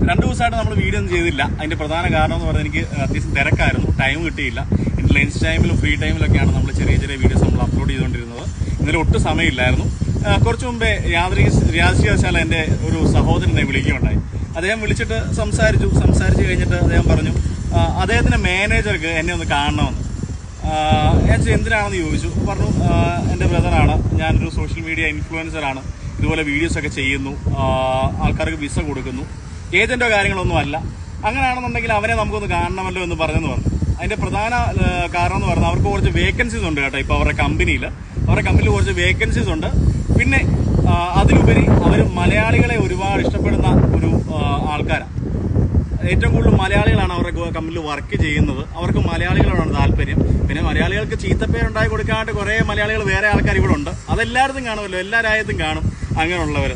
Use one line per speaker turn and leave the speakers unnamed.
2 ദിവസമായിട്ട് നമ്മൾ വീഡിയോ ഒന്നും ചെയ്തില്ല. അതിന്റെ പ്രധാന കാരണം എന്ന് പറഞ്ഞാൽ എനിക്ക് അത്യാവശ്യം തിരക്കായിരുന്നു, ടൈം കിട്ടിയില്ല. എൻ്റെ ലഞ്ച് ടൈമിലും ഫ്രീ ടൈമിലൊക്കെയാണ് നമ്മൾ ചെറിയ ചെറിയ വീഡിയോസ് നമ്മൾ അപ്ലോഡ് ചെയ്തുകൊണ്ടിരുന്നത്. ഇന്നലെ ഒട്ടും സമയമില്ലായിരുന്നു. കുറച്ച് മുമ്പേ യാദൃശ്ചികവശാൽ എൻ്റെ ഒരു സഹോദരനെ വിളിക്കുകയുണ്ടായി. അദ്ദേഹം വിളിച്ചിട്ട് സംസാരിച്ച് കഴിഞ്ഞിട്ട് അദ്ദേഹം പറഞ്ഞു അദ്ദേഹത്തിൻ്റെ മാനേജർക്ക് എന്നെ ഒന്ന് കാണണമെന്ന്. ഞാൻ എന്തിനാണെന്ന് ചോദിച്ചു. പറഞ്ഞു എൻ്റെ ബ്രദറാണ്, ഞാനൊരു സോഷ്യൽ മീഡിയ ഇൻഫ്ലുവൻസറാണ്, ഇതുപോലെ വീഡിയോസൊക്കെ ചെയ്യുന്നു, ആൾക്കാർക്ക് വിസ കൊടുക്കുന്നു, ഏജൻറ്റോ കാര്യങ്ങളൊന്നും അല്ല. അങ്ങനെയാണെന്നുണ്ടെങ്കിൽ അവനെ നമുക്കൊന്ന് കാണണമല്ലോ എന്ന് പറഞ്ഞു. അതിൻ്റെ പ്രധാന കാരണം എന്ന് പറഞ്ഞാൽ അവർക്ക് കുറച്ച് വേക്കൻസീസ് ഉണ്ട് കേട്ടോ. ഇപ്പോൾ അവരുടെ കമ്പനിയിൽ കുറച്ച് വേക്കൻസീസ് ഉണ്ട്. പിന്നെ അതിലുപരി അവർ മലയാളികളെ ഒരുപാട് ഇഷ്ടപ്പെടുന്ന ഒരു ആൾക്കാരാണ്. ഏറ്റവും കൂടുതൽ മലയാളികളാണ് അവരുടെ കമ്പനിയിൽ വർക്ക് ചെയ്യുന്നത്. അവർക്ക് മലയാളികളോടാണ് താല്പര്യം. പിന്നെ മലയാളികൾക്ക് ചീത്തപ്പേരുണ്ടായി കൊടുക്കാണ്ട് കുറേ മലയാളികൾ വേറെ ആൾക്കാർ ഇവിടെ ഉണ്ട്. അതെല്ലായിടത്തും കാണുമല്ലോ, എല്ലാ രാജ്യത്തും കാണും അങ്ങനെയുള്ളവർ.